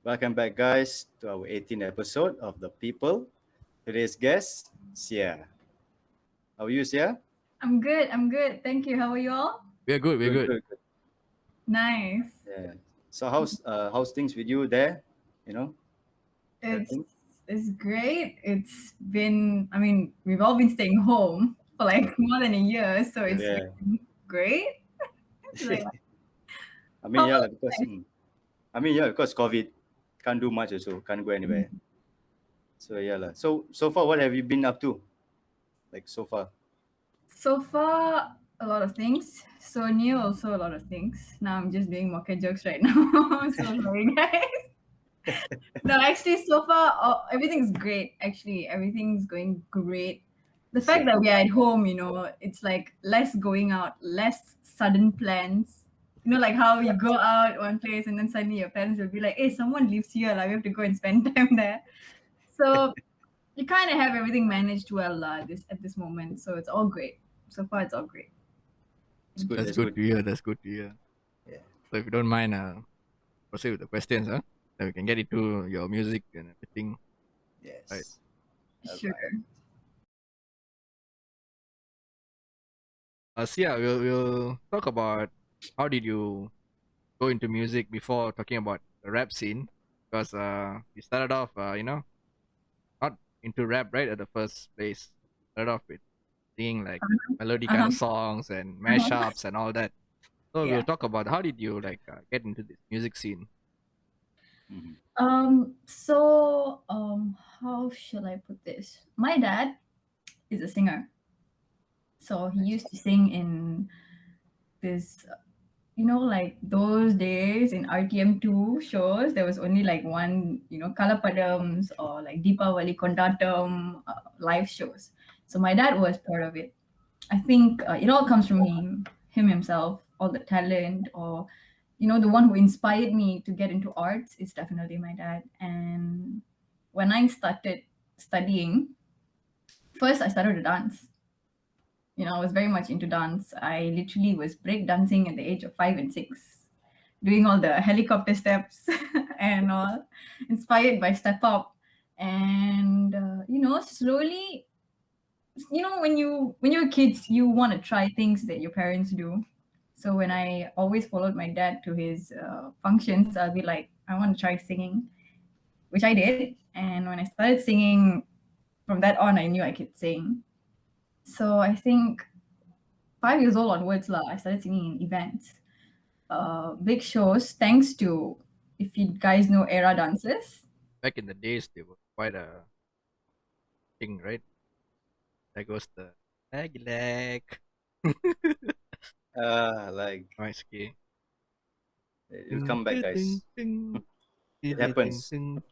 Welcome back, guys, to our 18th episode of the People. Today's guest, Sia. How are you, Sia? I'm good. Thank you. How are you all? We're good. Good. Nice. Yeah. So how's things with you there? You know, It's everything? it's great. We've all been staying home for like more than a year, so it's Yeah. been great. Like, I mean, how yeah, about lah, because because COVID can't do much also, can't go anywhere. So yeah, lah. So far, what have you been up to? Like so far? so far? A lot of things. So new, also a lot of things. Now I'm just doing market jokes right now. So sorry, guys. No, actually, so far everything's great. Actually, everything's going great. The fact that we are at home, it's like less going out, less sudden plans. Like how you go out one place and then suddenly your parents will be like, "Hey, someone lives here, like we have to go and spend time there." So you kind of have everything managed well, this moment. So it's all great. So far, it's all great. It's good. That's good to hear. That's good to hear. Yeah. So if you don't mind, proceed with the questions, huh? Then we can get into your music and everything. Yes. Right. Sure. Sia, we'll talk about how did you go into music before talking about the rap scene, because you started off, not into rap right at the first place. Started off with singing like melody kind of songs and mashups and all that. So Yeah. we'll talk about how did you get into this music scene. How shall I put this? My dad is a singer. So he used to sing in this, like those days in RTM2 shows, there was only like one, Kalapadams or like Deepavali Kondatam live shows. So my dad was part of it. I think it all comes from him himself, all the talent, or the one who inspired me to get into arts is definitely my dad. And when I started studying, first I started to dance. I was very much into dance. I literally was break dancing at the age of 5 and 6, doing all the helicopter steps and all, inspired by Step Up. And slowly, when you're kids, you want to try things that your parents do. So when I always followed my dad to his functions, I'll be like, I want to try singing, which I did. And when I started singing, from that on, I knew I could sing. So I think 5 years old onwards, I started singing in events, big shows, thanks to, if you guys know era dances. Back in the days, they were quite a thing, right? There goes the leg. Like Nice, okay. you'll come back, guys. It happens. Ding,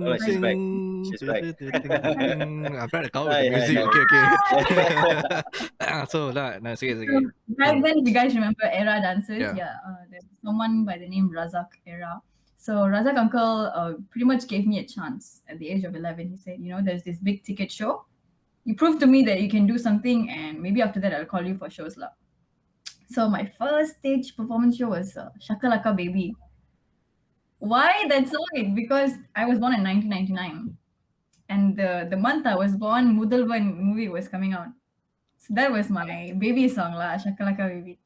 Oh, she's back. She's back. I'm trying to cover with the Hi, music. hi. Okay. So, no, say it again. Back then, if you guys remember era dances, Yeah. there's someone by the name Razak era. So Razak uncle pretty much gave me a chance at the age of 11. He said, there's this big ticket show. You prove to me that you can do something, and maybe after that I'll call you for shows lah. So my first stage performance show was Shakalaka Baby. Why that song? Is because I was born in 1999, and the month I was born, Mudalvan movie was coming out. So that was my baby song lah, Shakalaka Baby.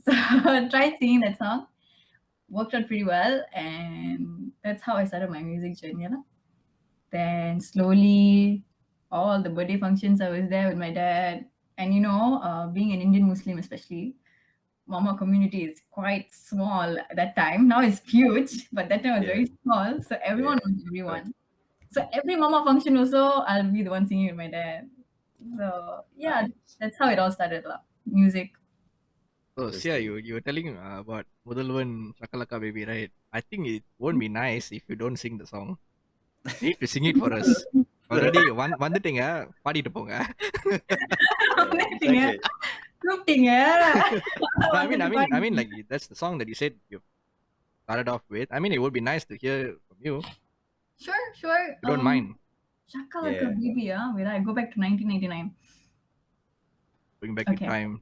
So I tried singing that song, worked out pretty well, and that's how I started my music journey lah. Then slowly, all the birthday functions, I was there with my dad. And being an Indian Muslim especially, Mama community is quite small at that time. Now it's huge, but that time was Yeah. very small. So everyone Yeah, knows everyone. So every Mama function also, I'll be the one singing with my dad. So yeah, that's how it all started lah. Music. So, Sia, you were telling about Mudalvan Shakalaka Baby, right? I think it won't be nice if you don't sing the song. You need to sing it for us. Already வந்துட்டீங்க பாடிட்டு போங்க. exactly. கூப்பிட்டீங்க. No, I mean, like that's the song that you said you started off with. I mean, it would be nice to hear from you. Sure. You don't mind Shakalaka Yeah. Baby, wait, I go back to 1999. going back in Okay. time.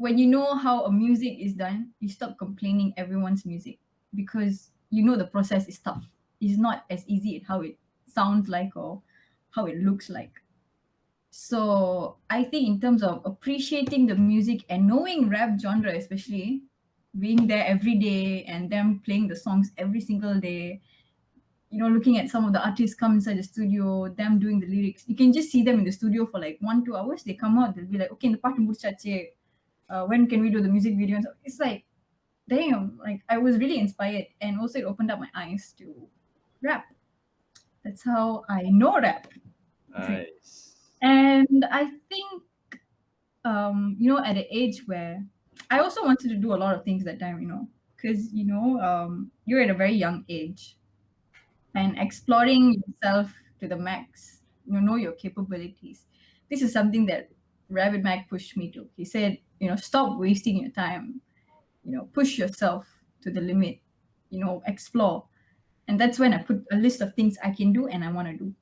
when you know how a music is done, you stop complaining everyone's music because you know the process is tough. It's not as easy as how it sounds like or how it looks like. So I think in terms of appreciating the music and knowing rap genre, especially being there every day and them playing the songs every single day, looking at some of the artists come inside the studio, them doing the lyrics, you can just see them in the studio for like 1-2 hours. They come out, they'll be like, okay, in the part when can we do the music video? And so it's like, damn, like I was really inspired, and also it opened up my eyes to rap. That's how I know rap. Nice. And I think at the age where I also wanted to do a lot of things that time, because you're at a very young age and exploring yourself to the max, know your capabilities. This is something that Rabbit Mac pushed me to. He said, stop wasting your time, push yourself to the limit, explore. And that's when I put a list of things I can do and I want to do.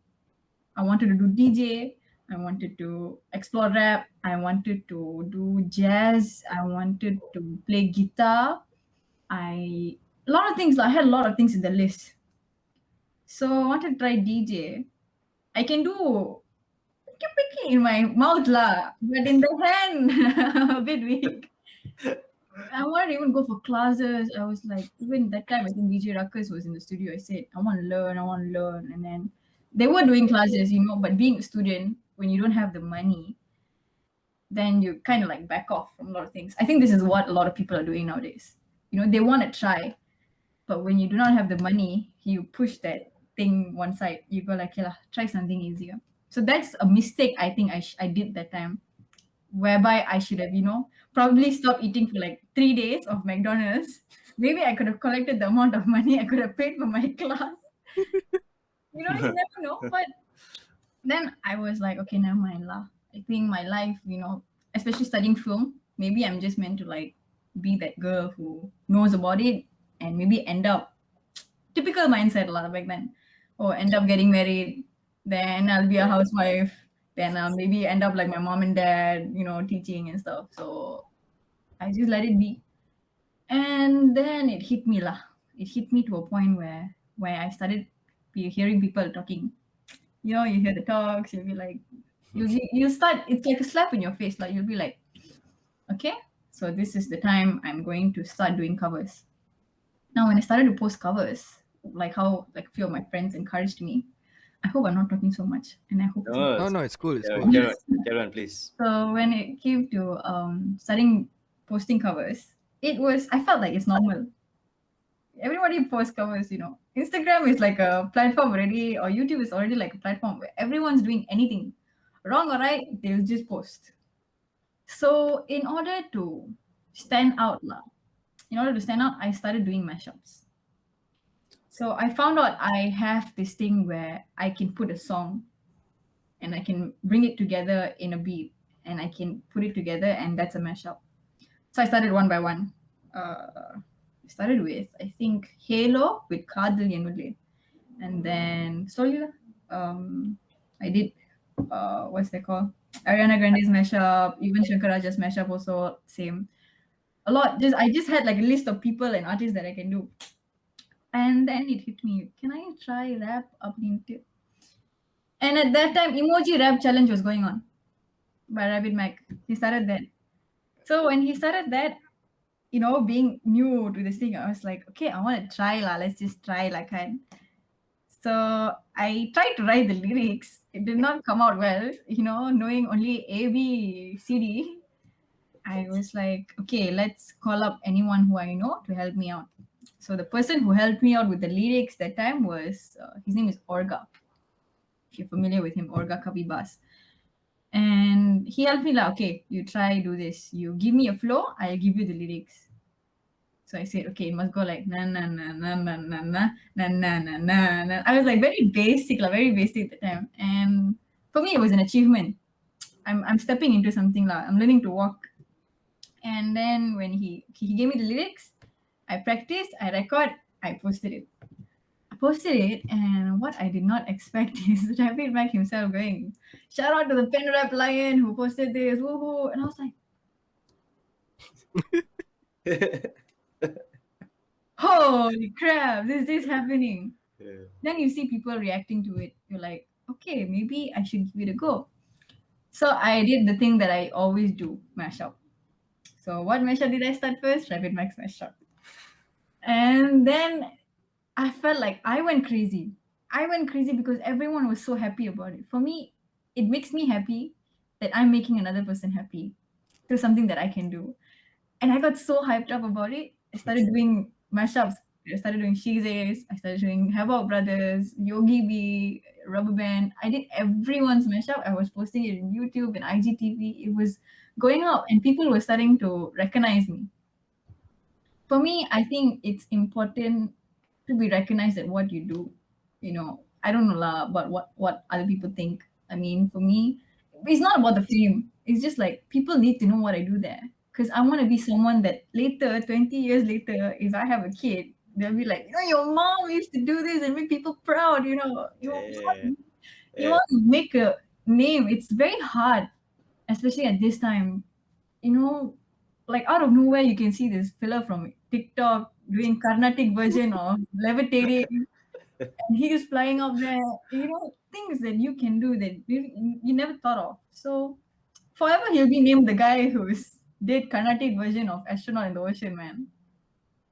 I wanted to do DJ. I wanted to explore rap. I wanted to do jazz. I wanted to play guitar. A lot of things. I had a lot of things in the list. So I wanted to try DJ. I can do picky in my mouth lah, but in the hand, a bit weak. I wanted to even go for classes. I was like, even that time, I think DJ Ruckus was in the studio. I said, I want to learn. And then they were doing classes, but being a student, when you don't have the money, then you kind of like back off from a lot of things. I think this is what a lot of people are doing nowadays. They want to try, but when you do not have the money, you push that thing one side. You go like, yeah, try something easier. So that's a mistake I think I did that time, whereby I should have, probably stopped eating for like 3 days of McDonald's. Maybe I could have collected the amount of money I could have paid for my class. You never know. But then I was like, okay, never mind lah. I think my life, especially studying film, maybe I'm just meant to like be that girl who knows about it and maybe end up typical mindset lah back then. Or end up getting married, then I'll be a housewife, then I'll maybe end up like my mom and dad, teaching and stuff. So I just let it be. And then it hit me lah. It hit me to a point where I started hearing people talking. You hear the talks, you'll be like, you start, it's like a slap in your face. Like you'll be like, okay, so this is the time I'm going to start doing covers. Now, when I started to post covers, like how like a few of my friends encouraged me, I hope I'm not talking so much, and I hope No, it's cool. It's yeah, cool. carry on, please. So when it came to starting posting covers, I felt like it's normal. Everybody posts covers, Instagram is like a platform already, or YouTube is already like a platform where everyone's doing anything, wrong or right, they'll just post. So in order to stand out, I started doing mashups. So I found out I have this thing where I can put a song and I can bring it together in a beat and I can put it together and that's a mashup. So I started one by one. I started with, I think, Halo with Kadal Yenule. And then slowly, I did, what's that called? Ariana Grande's mashup, even Shankar Raja's mashup also, same. A lot, I just had like a list of people and artists that I can do. And then it hit me, can I try rap up into? And at that time, emoji rap challenge was going on by Rabbit Mac. He started that. So when he started that, being new to this thing, I was like, okay, I want to try lah. Let's just try like that. So I tried to write the lyrics. It did not come out well, knowing only A, B, C, D. I was like, okay, let's call up anyone who I know to help me out. So the person who helped me out with the lyrics that time was, his name is Orga. If you're familiar with him, Orga Kabibas. And he helped me like, okay, you try, do this. You give me a flow, I'll give you the lyrics. So I said, okay, it must go like na na na na na na na na na na na na. I was like very basic at the time. And for me, it was an achievement. I'm stepping into something lah. I'm learning to walk. And then when he gave me the lyrics, I practiced, I record, I posted it. And what I did not expect is Rabbit Mac himself going, shout out to the pen rap lion who posted this, woohoo. And I was like, Holy crap, this happening. Yeah. Then you see people reacting to it. You're like, okay, maybe I should give it a go. So I did the thing that I always do, mashup. So what mashup did I start first? Rabbit Max mashup. And then I felt like I went crazy. I went crazy because everyone was so happy about it. For me, it makes me happy that I'm making another person happy through something that I can do. And I got so hyped up about it. I started doing mashups. I started doing Shize's. I started doing Havoc Brothers, Yogi B, Rubber Band. I did everyone's mashup. I was posting it on YouTube and IGTV. It was going up, and people were starting to recognize me. For me, I think it's important to be recognized at what you do. I don't know lah about what other people think. I mean, for me, it's not about the fame. It's just like people need to know what I do there. Because I want to be someone that later, 20 years later, if I have a kid, they'll be like, your mom used to do this and make people proud. Yeah. You Yeah. want to make a name. It's very hard, especially at this time. you know, like out of nowhere, you can see this fella from TikTok doing Carnatic version of levitating, and he is flying up there. Things that you can do that you never thought of. So forever, he'll be named the guy who's did Carnatic version of astronaut in the ocean, man.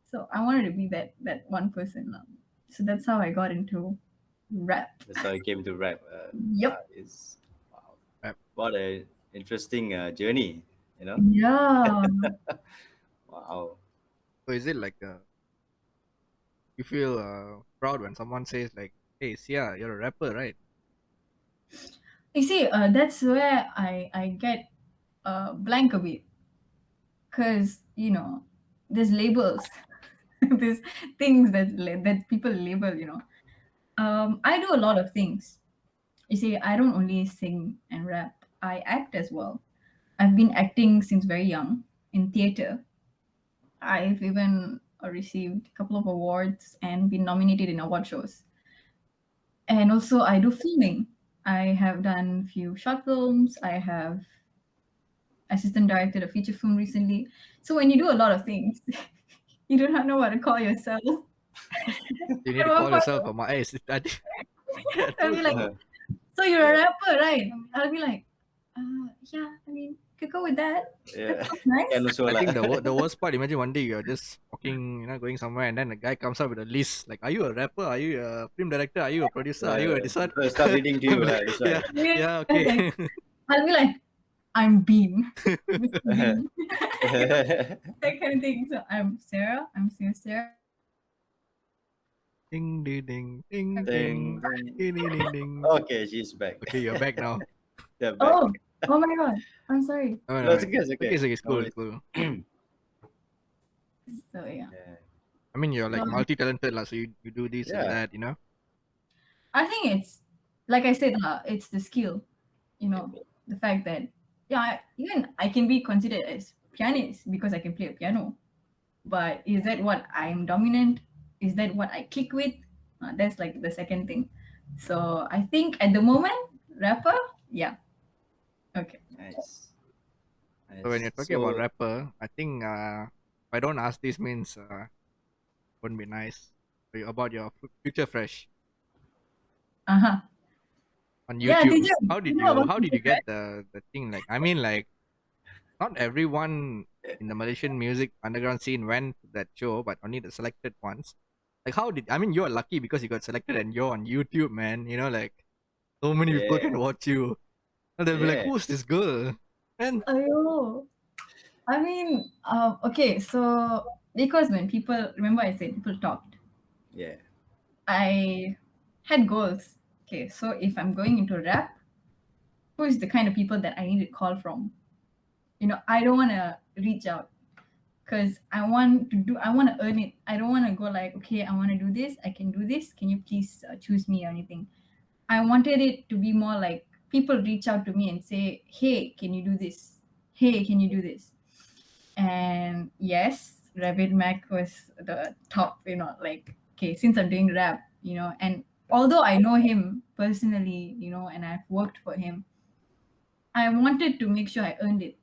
So I wanted to be that one person. So that's how I got into rap. That's how I came to rap. Yep. Is wow. Rap. What a interesting journey. Yeah. Wow. So is it like you feel proud when someone says like, "Hey, Sia, you're a rapper, right?" You see, that's where I get blank a bit, because there's labels, there's things that people label. I do a lot of things. You see, I don't only sing and rap. I act as well. I've been acting since very young in theater. I've even received a couple of awards and been nominated in award shows. And also, I do filming. I have done few short films. I have assistant directed a feature film recently. So when you do a lot of things, you do not know what to call yourself. You need At to one call point, yourself a my eyes. Yeah, I'll true. be like, "So you're a rapper, right?" I'll be like, yeah, I mean, could go with that. That Yeah. sounds nice." And also I think like the worst part. Imagine one day you're just walking, going somewhere, and then a guy comes up with a list. Like, are you a rapper? Are you a film director? Are you a producer? Are you a this one? people start reading to you, I'm like, that's yeah, why. Yeah, yeah, I was okay. like, I'll be like, "I'm Bean, Mr. Bean," that kind of thing. So I'm Sarah. I'm Sarah. Ding ding ding ding Ding, ding ding. ding ding ding ding. Okay, she's back. Okay, you're back now. They're back. Oh, oh my God. I'm sorry. Oh, No, no, it's okay, it's okay, okay. it's No cool, worries. it's cool. So yeah. Yeah. I mean, you're like So multi-talented, lah. So you do this and Yeah. that. I think it's like I said, it's the skill. The fact that even I can be considered as pianist because I can play a piano. But is that what I'm dominant? Is that what I click with? That's like the second thing. So I think at the moment, rapper, yeah, okay. Nice. So when Nice. you're talking about So rapper, I think if I don't ask this means wouldn't be nice. About your future fresh Uh huh. on Yeah, YouTube. did you? How You did know you about how did Future you get the thing? Like, I mean, like, not everyone in the Malaysian music underground scene went to that show, but only the selected ones. Like, how did I mean? You're lucky because you got selected and you're on YouTube, man. Like so many people yeah, can watch you. And they'll be like, yeah, "Who's this girl?" And Ayo. I mean, okay, so because when people remember I said people talked, yeah, I had goals. Okay, so if I'm going into rap, who is the kind of people that I need to call from? I don't want to reach out because I want to earn it. I don't want to go like, okay, I want to do this, I can do this, can you please choose me or anything. I wanted it to be more like people reach out to me and say, hey, can you do this? Hey, can you do this? And yes, Rabbit Mac was the top, like, okay, since I'm doing rap, and although I know him personally, and I've worked for him, I wanted to make sure I earned it.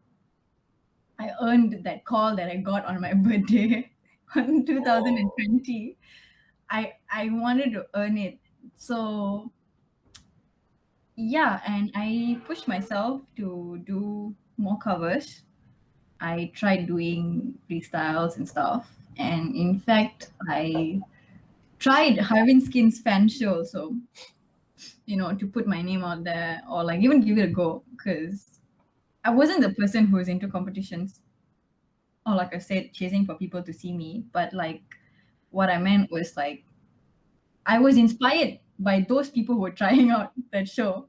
I earned that call that I got on my birthday on 2020. I wanted to earn it. So yeah, and I pushed myself to do more covers. I tried doing freestyles and stuff. And in fact, I tried Harvin Skin's fan show. So, to put my name out there or like even give it a go. Because I wasn't the person who was into competitions or like I said, chasing for people to see me. But like what I meant was like I was inspired by those people who were trying out that show.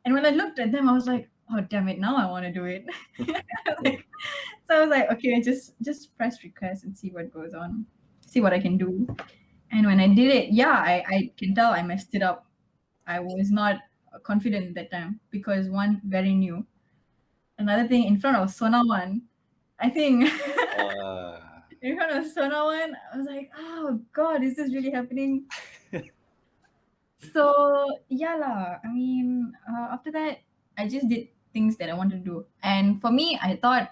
And when I looked at them, I was like, oh damn it, now I want to do it. Like, so I was like, okay, just press request and see what goes on, see what I can do. And when I did it, yeah, I can tell I messed it up. I was not confident at that time because one, very new. Another thing, in front of Sonawan, I think Uh, in front of Sonawan, I was like, oh God, is this really happening? So yeah lah. I mean, after that, I just did things that I wanted to do. And for me, I thought,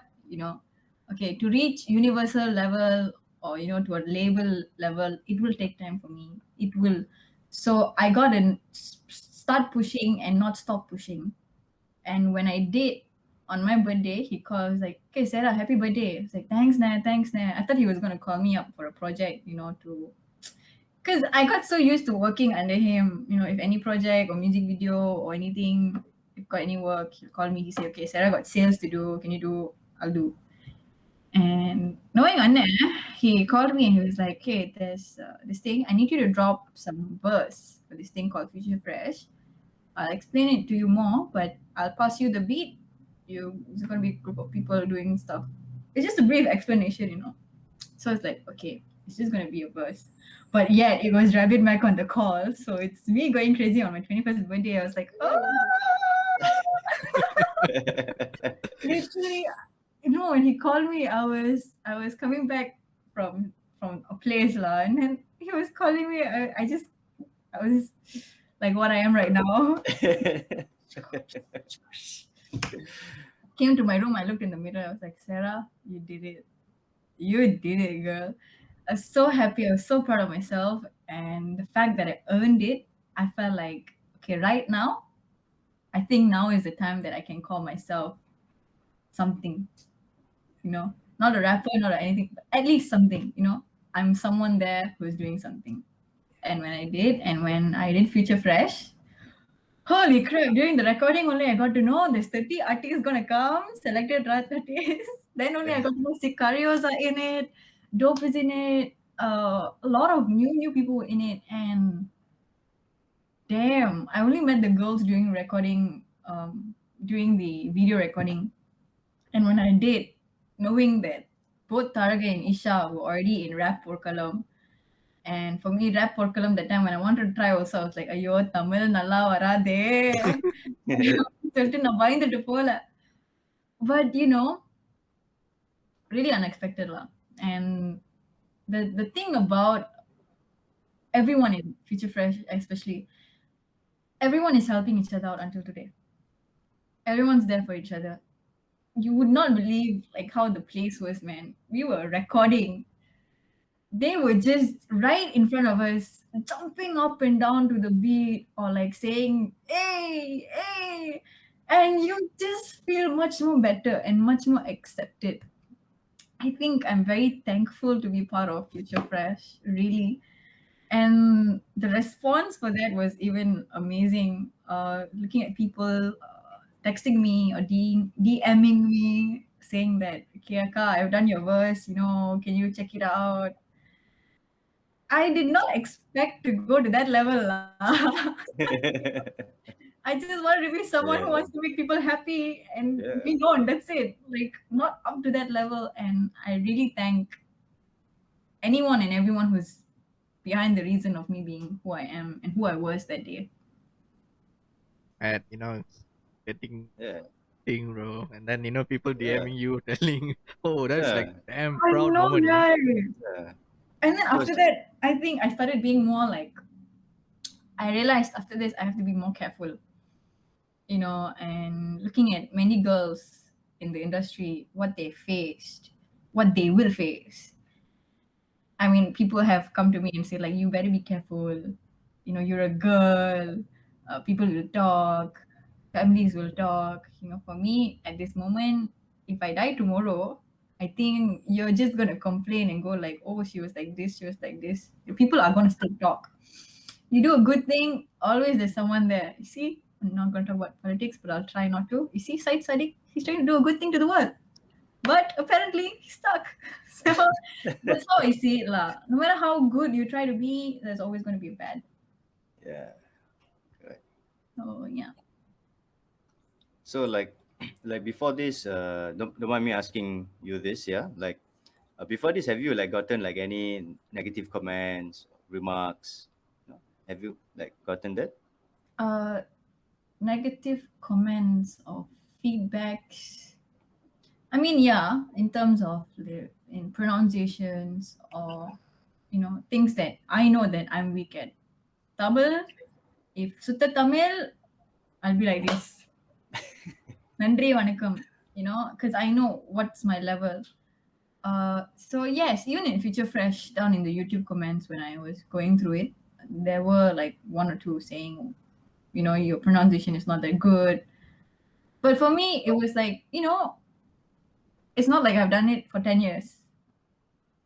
okay, to reach universal level or to a label level, it will take time for me. It will. So I got to start pushing and not stop pushing. And when I did, on my birthday, he called, like, okay, Sarah, happy birthday. It's like, thanks, Nah, thanks, Nah. I thought he was going to call me up for a project, to because I got so used to working under him. If any project or music video or anything, if got any work, he'll call me. He say, "Okay, Sarah, got sales to do. Can you do? I'll do." And knowing Anna, he called me and he was like, "Okay, there's this thing. I need you to drop some verse for this thing called Future Fresh. I'll explain it to you more, but I'll pass you the beat. It's gonna be a group of people doing stuff. It's just a brief explanation. So it's like, okay, it's just gonna be a verse. But yet it was Rabbit Mac on the call. So it's me going crazy on my 21st birthday. I was like, oh literally, when he called me, I was coming back from a place lah, and then he was calling me. I was like what I am right now. Came to my room, I looked in the mirror, I was like, Sarah, you did it. You did it, girl. I was so happy. I was so proud of myself. And the fact that I earned it, I felt like, okay, right now, I think now is the time that I can call myself something, not a rapper, not anything, but at least something, I'm someone there who's doing something. And when I did Future Fresh, holy crap, during the recording only I got to know there's 30 artists gonna come, selected right artists. Then only I got to know Sicarios are in it, Dope is in it, a lot of new people were in it, and damn, I only met the girls during recording, during the video recording. And when I did, knowing that both Taraga and Isha were already in Rap Porkalam, and for me, Rap Porkalam that time when I wanted to try also, I was like, ஐயோ தமிழ் நல்லா வராதே சொல்லிட்டு நான் பயந்துட்டு போல. But really unexpected lah. And the thing about everyone in Future Fresh, especially, everyone is helping each other out until today. Everyone's there for each other. You would not believe like how the place was, man. We were recording. They were just right in front of us, jumping up and down to the beat or like saying, hey, hey. And you just feel much more better and much more accepted. I think I'm very thankful to be part of Future Fresh, really. And the response for that was even amazing. Looking at people texting me or DMing me saying that, okay, Akka, I've done your verse, can you check it out? I did not expect to go to that level. I just wanted to be someone who wants to make people happy and be known. That's it. Like, not up to that level. And I really thank anyone and everyone who's behind the reason of me being who I am and who I was that day. And it's getting yeah. thing, bro. And then people DMing you, telling, "Oh, that's like damn I proud know, moment." right? Yeah. And then after that, I think I started being more like, I realized after this, I have to be more careful, and looking at many girls in the industry, what they faced, what they will face. I mean, people have come to me and say like, you better be careful. You know, you're a girl. People will talk. Families will talk. You know, for me at this moment, if I die tomorrow, I think you're just gonna complain and go like, oh, she was like this, she was like this. The people are gonna still talk. You do a good thing, always there's someone there. You see, I'm not gonna talk about politics, but I'll try not to. You see, Said Sadiq, he's trying to do a good thing to the world. But apparently he's stuck. So that's how I see it lah. No matter how good you try to be, there's always going to be bad. Yeah. Correct. So yeah. So like before this, don't mind me asking you this, yeah? Like before this, have you like gotten like any negative comments, remarks? No? Have you like gotten that? Uh, Negative comments or feedbacks. I mean, yeah, in terms of in pronunciations or things that I know that I'm weak at. Tamil, if Sutta Tamil, I'll be like this. Nandri Vanakkam, because I know what's my level. So yes, even in Future Fresh, down in the YouTube comments when I was going through it, there were like one or two saying, your pronunciation is not that good. But for me, it was like, it's not like I've done it for 10 years.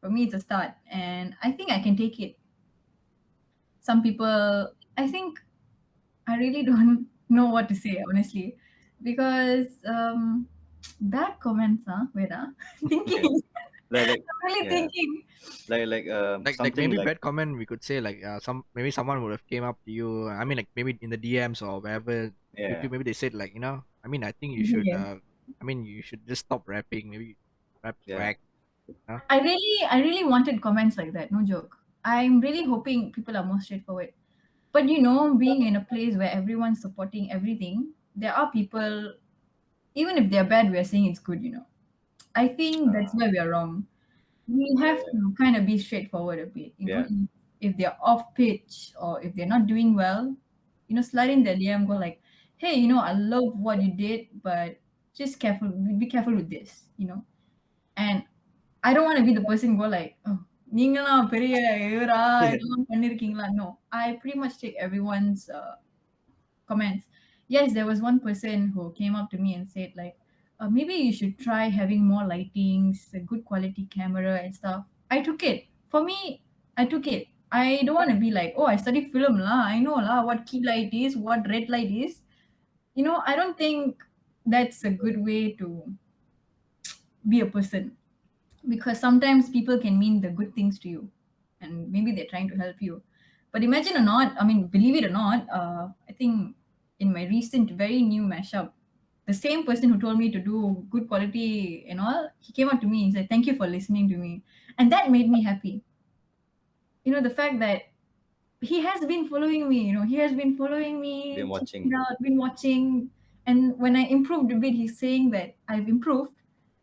For me, it's a start, and I think I can take it. Some people, I think, I really don't know what to say, honestly, because bad comments, huh? Wait, Yeah. thinking. Like I'm really yeah. thinking. Like Something maybe like bad comment we could say like maybe someone would have came up to you. I mean like maybe in the DMs or wherever yeah. YouTube, maybe they said like, I mean I think you should Yeah. I mean you should just stop rapping. Maybe rap Yeah. swag. Huh? I really wanted comments like that, no joke. I'm really hoping people are more straightforward. But being in a place where everyone's supporting everything, there are people, even if they're bad, we're saying it's good. I think that's where we are wrong. We Yeah. have to kind of be straightforward a bit. Yeah. If they're off pitch or if they're not doing well, slide in their DM, go like, hey, I love what you did, but just careful, be careful with this. And I don't want to be the person go like, oh, நீங்கலாம் பெரிய இவரா இதெல்லாம் பண்ணிருக்கீங்களா? No, I pretty much take everyone's comments. Yes, there was one person who came up to me and said like, maybe you should try having more lightings, a good quality camera and stuff. I took it. For me, I took it. I don't want to be like, oh, I studied film lah. I know lah what key light is, what red light is. I don't think that's a good way to be a person, because sometimes people can mean the good things to you and maybe they're trying to help you. But imagine or not, I mean, believe it or not, I think in my recent very new mashup, the same person who told me to do good quality and all, he came up to me and said, thank you for listening to me. And that made me happy. The fact that he has been following me, he has been following me, Been checking it watching. out, been watching. And when I improved a bit, he's saying that I've improved.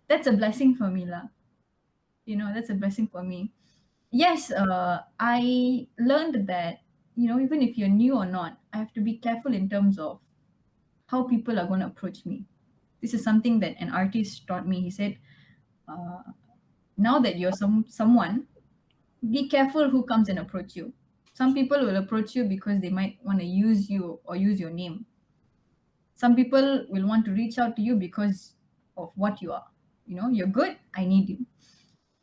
That's a blessing for me, lah. That's a blessing for me. Yes, I learned that, even if you're new or not, I have to be careful in terms of how people are going to approach me. This is something that an artist taught me. He said, uh, now that you're someone, be careful who comes and approach you. Some people will approach you because they might want to use you or use your name. Some people will want to reach out to you because of what you are. You're good, I need you.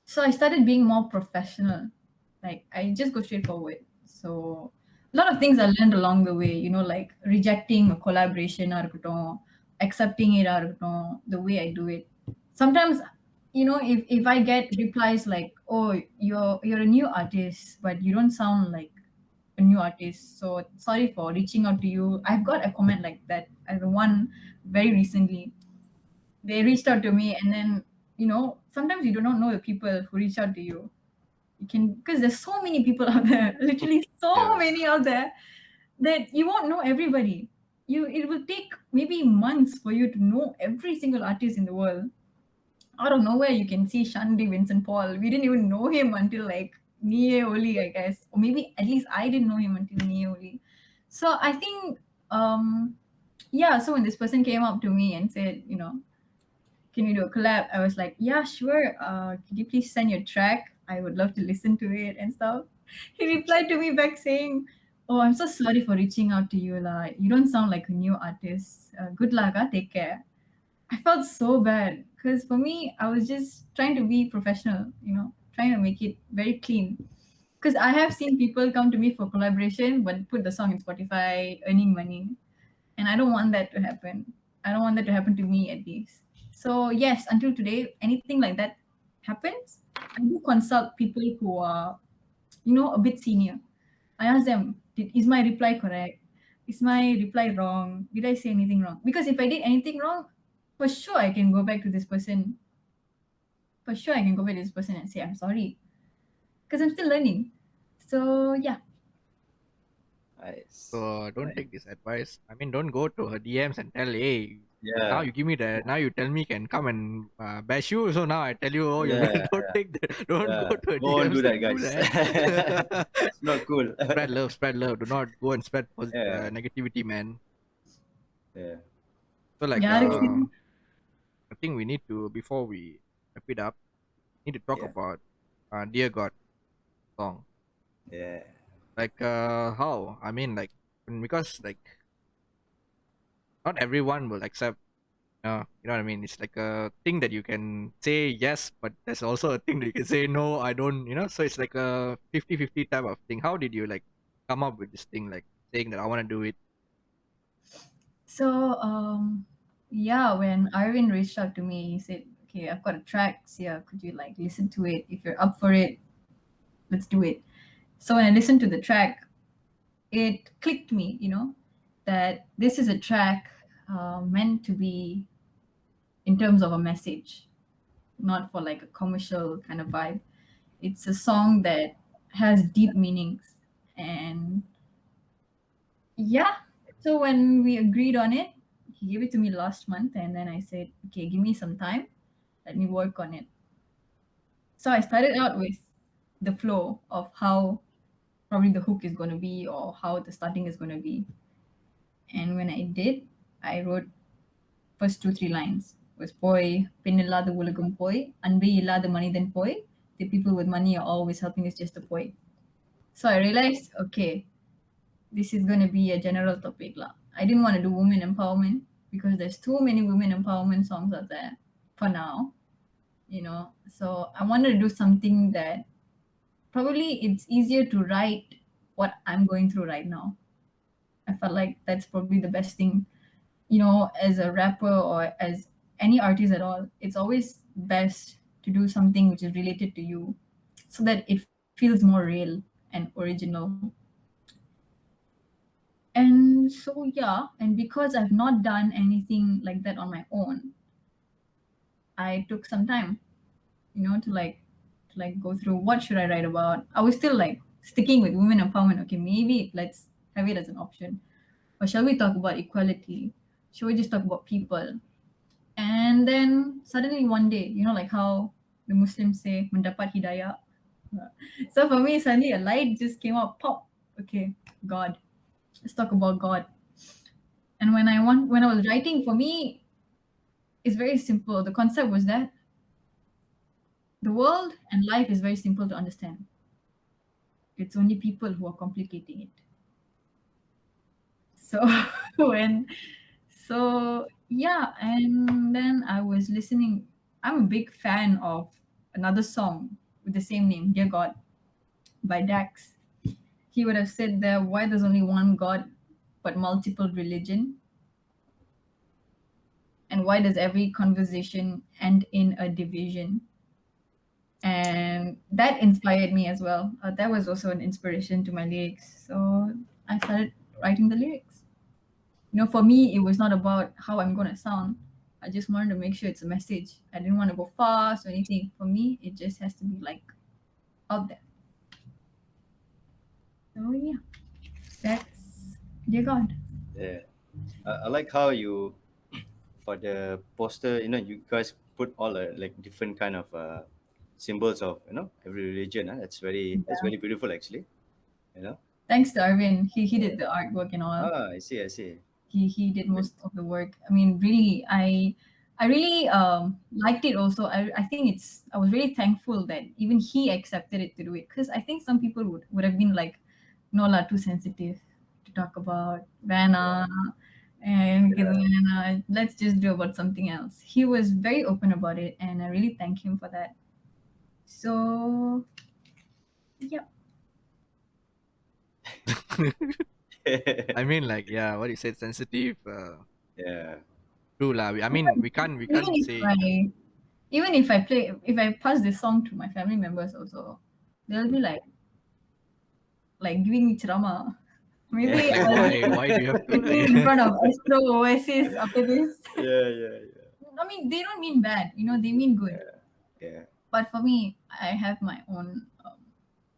So I started being more professional. Like I just go straight forward. So a lot of things I learned along the way, like rejecting a collaboration or accepting it or the way I do it. Sometimes, if I get replies like, oh, you're a new artist, but you don't sound like a new artist. So sorry for reaching out to you. I've got a comment like that. I had one very recently. They reached out to me and then sometimes you do not know the people who reach out to you. You can, because there's so many people out there, literally so Yeah. many out there, that you won't know everybody. It will take maybe months for you to know every single artist in the world. Out of nowhere you can see Shandy Vincent Paul. We didn't even know him until like Nie Oli, I guess. Or maybe at least I didn't know him until Nie Oli. So I think yeah, so when this person came up to me and said, can we do a collab? I was like, yeah, sure. Could you please send your track? I would love to listen to it and stuff. He replied to me back saying, oh, I'm so sorry for reaching out to you. You don't sound like a new artist. Good luck. Take care. I felt so bad because for me, I was just trying to be professional, trying to make it very clean. Because I have seen people come to me for collaboration but put the song in Spotify, earning money. And I don't want that to happen. I don't want that to happen to me at least. So, yes, until today, anything like that happens, I do consult people who are, a bit senior. I ask them, is my reply correct? Is my reply wrong? Did I say anything wrong? Because if I did anything wrong, for sure I can go back to this person. For sure I can go back to this person and say, I'm sorry. Because I'm still learning. So, yeah. Nice. So don't Right. take this advice. I mean, don't go to her DMs and tell, hey, now Yeah. you give me the, now you tell me can come and bash you. So now I tell you, oh, you're Yeah. gonna don't take the, don't Yeah. go to her Don't do DMs. that, Don't do guys. that. It's not cool. Spread love, spread love. Do not go and spread Yeah. negativity, man. Yeah. So like, Yeah, I think we need to, before we wrap it up, need to talk Yeah. about Dear God song. Yeah. Like how? I mean, like, because like not everyone will accept. You know what I mean? It's like a thing that you can say yes, but there's also a thing that you can say no, I don't, so it's like a 50-50 type of thing. How did you like come up with this thing, like saying that I want to do it? So, yeah, when Arvin reached out to me, he said, okay, I've got a track. Sia, could you like listen to it? If you're up for it, let's do it. So when I listened to the track, it clicked me, that this is a track meant to be in terms of a message, not for like a commercial kind of vibe. It's a song that has deep meanings. And yeah, so when we agreed on it, he gave it to me last month, and then I said, okay, give me some time, let me work on it. So I started out with the flow of how probably the hook is going to be or how the starting is going to be. And when I did, I wrote first two, three lines was poi, பின்னில்லாத உலகம் போய், அன்பே இல்லாத மனிதன் போய், the people with money are always helping is just a poi. So I realized, okay, this is going to be a general topic. Lah. I didn't want to do women empowerment because there's too many women empowerment songs out there for now, So I wanted to do something that probably it's easier to write what I'm going through right now. I felt like that's probably the best thing, as a rapper or as any artist at all. It's always best to do something which is related to you so that it feels more real and original. And so, yeah, and because I've not done anything like that on my own, I took some time, to like go through what should I write about. I was still like sticking with women empowerment. Okay, maybe let's have it as an option. Or shall we talk about equality? Shall we just talk about people? And then suddenly one day, like how the Muslims say, mendapat hidayah. So for me, suddenly a light just came up, pop. Okay, God. Let's talk about God. And when I was writing, for me, it's very simple. The concept was that the world and life is very simple to understand. It's only people who are complicating it. So when so yeah, and then I was listening. I'm a big fan of another song with the same name, Dear God, by Dax. He would have said there, why there's only one God but multiple religion? And why does every conversation end in a division? And that inspired me as well. That was also an inspiration to my lyrics. So I started writing the lyrics. For me, it was not about how I'm going to sound. I just wanted to make sure it's a message. I didn't want to go fast or anything. For me, it just has to be like out there. So yeah, that's Dear God. Yeah. I like how you for the poster, you guys put all like different kind of symbols of every religion. That's Yeah. very beautiful actually. You know. Thanks to Arvin. He Yeah. did the artwork and all. Ah, I see. I see. He did Great. most of the work. I mean, really, I I really liked it also. I think I was really thankful that even he accepted it to do it, because I think some people would have been like, no lah, too sensitive to talk about Vanna and gitu, let's just do about something else. He was very open about it, and I really thank him for that. So yeah. I mean, like, yeah, what you said, sensitive. Yeah. True lah. I mean, we Even can't if say. I even if I pass this song to my family members also, they'll be like giving me drama. Maybe Like, I'll be why do you have to singing like? in front of Astro Oasis after this. Yeah, yeah, I mean, they don't mean bad, they mean good. yeah. But for me, I have my own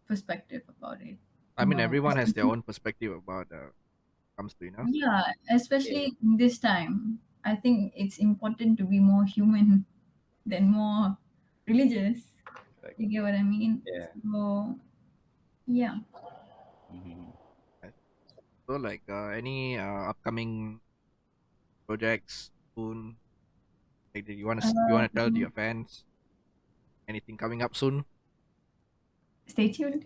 perspective about it. I mean, About everyone has their own perspective about comes to yeah, Yeah. especially in this time, I think it's important to be more human than more religious. Correct. You get what I mean? Yeah. So yeah. Mhm. So, like, any upcoming projects soon? Like, do you wanna tell to Um, your fans anything coming up soon? Stay tuned.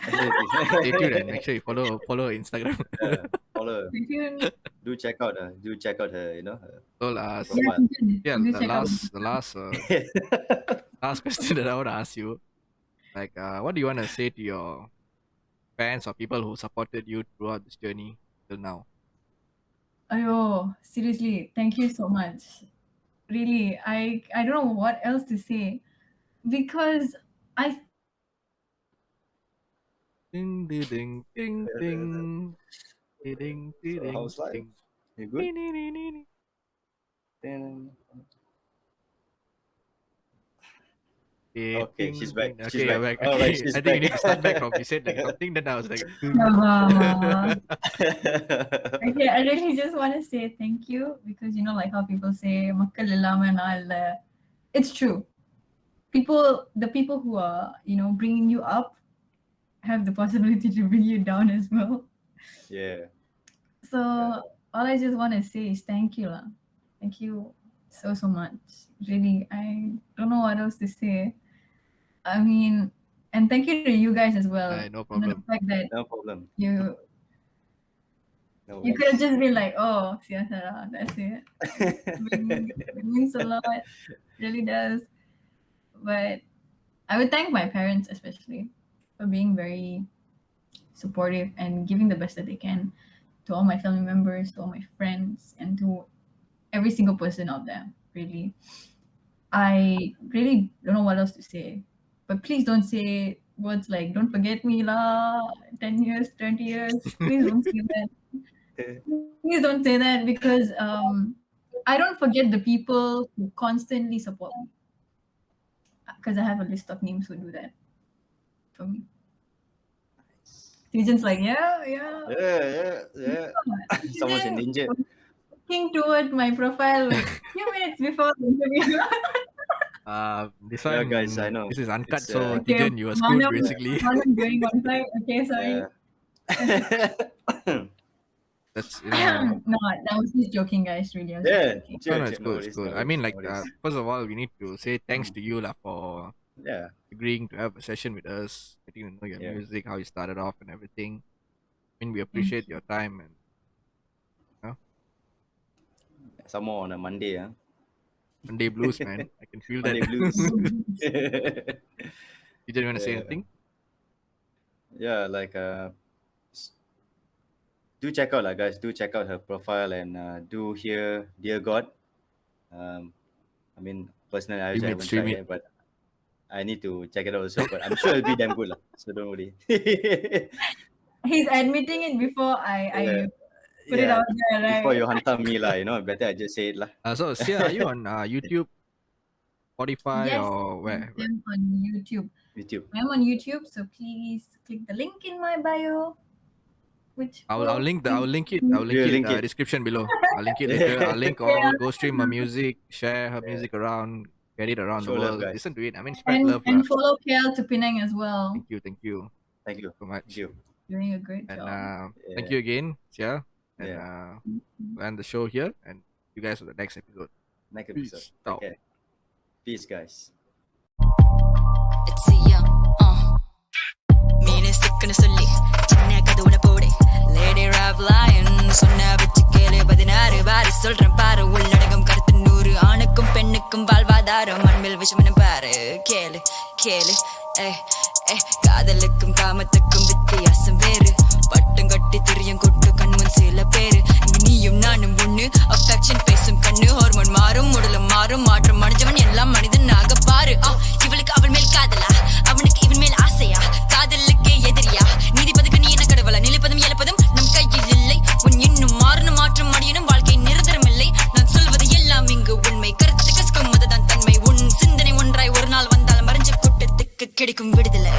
Stay tuned and make sure you follow Instagram. Yeah. Follow. Stay tuned. Do check out her, her So, Yeah, profile. yeah, do check out. last question that I want to ask you, like, what do you want to say to your fans or people who supported you throughout this journey till now? Ayo, seriously, thank you so much. Really, I don't know what else to say, because I Ding ding ding ding ding ding So ding how's life? ding You good? ding ding ding ding. Ding. Ding, Okay, she's back. ding. She's Okay, you're back. back. All right, Okay, she's I think you back. need to start back from you said like something. Then I was like, okay, I really just want to say thank you, because like how people say "Makkal illama na illa." It's true. The people who are bringing you up have the possibility to bring you down as well. Yeah. So all I just want to say is thank you, lah. Thank you so much. Really, I don't know what else to say. I mean, and thank you to you guys as well. no The problem. fact that No problem. you No you could have worries. just been like, oh, Sia.Saara, that's it. It means a lot. Really does. But I would thank my parents especially for being very supportive and giving the best that they can to all my family members, to all my friends, and to every single person out there. Really, I really don't know what else to say. But please don't say words like "Don't forget me, lah." 10 years, 20 years. Please don't say that. Please don't say that, because I don't forget the people who constantly support me, because I have a list of names who do that for me. Season's like, yeah, yeah. Yeah. Someone's Season endangered. was looking toward my profile like few minutes before the interview. This Yeah, one, guys, I know. this is uncut, It's so Okay, Tijan, you are screwed Manam, basically. Manam doing one side. Okay, sorry. That's No, I was just joking, guys. Really, I was just Yeah, joking. no, sure, no, sure. it's No cool, it's worries, no cool. I worries, mean, no like, worries. first of all, we need to say thanks to you lah for Yeah, agreeing to have a session with us, getting to know your yeah. music, how you started off, and everything. I mean, we Thank appreciate your time and you know, Some more on a Monday, huh? Monday blues, man. I can feel that. Monday blues. You didn't want to say Yeah, anything? yeah. Like, s- do check out, like, guys. Do check out her profile and do hear "Dear God." Um, I mean, personally, I also haven't Stream tried it. yet, but I need to check it out also. But I'm sure it'll be damn good, lah. So don't worry. He's admitting it before Yeah, I put it yeah. out there, Before right? you hantam me, lah, better I just say it, lah. So Sia, are you on YouTube, Spotify, Yes, or where? I'm on YouTube. YouTube. I'm on YouTube, so please click the link in my bio, which I'll will link the I'll link We'll it link it. description below. I'll link it later. Yeah. I'll link all. Go stream her music, share her music around, get it around the Show love, world. guys. Listen to it. I mean, spread love and lah. follow P.E.L.E to Penang as well. Thank you Thank you. so Thank much. you. Doing a great And job. thank Yeah. you again, Sia. And Yeah. we'll end the show here and you guys for the next episode. next episode. Peace out. Okay. Peace, guys. It's Sia. மீனு சிக்குன்னு சொல்லி சின்ன கதவுல போடு lady rap லாயன் சொன்ன வச்சு கேளு 16 பாரு சொல்றேன் பாரு உள்ளடகம் கருத்து 100 ஆணுக்கும் பெண்ணுக்கும் வாழ்வாதாரம் மண்மில் விஷமனு பாரு கேளு கேளு காதலுக்கும் காமத்துக்கும் வித்தியாசம் வேறு பட்டம் கட்டி திரியும் கொட்டு கண்முன் சில பேரு இங்க நீயும் நானும் ஒண்ணு அஃபெக்ஷன் பேசும் கண்ணு ஹார்மோன் மாறும் உடலும் மாறும் மாற்றம் அடைஞ்சவன் எல்லாம் மனிதனாக பாரு இவளுக்கு அவள் மேல் காதலா அவனுக்கு இவன் மேல் ஆசையா காதலுக்கே எதிரியா நீதிபதிக்கு நீ என்ன கடவுளா நிலைப்பதும் இழப்பதும் நம் கையில் இல்லை உன் இன்னும் மாறணும் மாற்றம் அடையணும் வாழ்க்கை நிரந்தரம் இல்லை நான் சொல்வது எல்லாம் இங்கு உண்மை கருத்து கசக்கும் அதுதான் தன்மை உன் சிந்தனை ஒன்றாய் ஒரு நாள் வந்தால் மறைஞ்ச கூட்டத்துக்கு கிடைக்கும் விடுதலை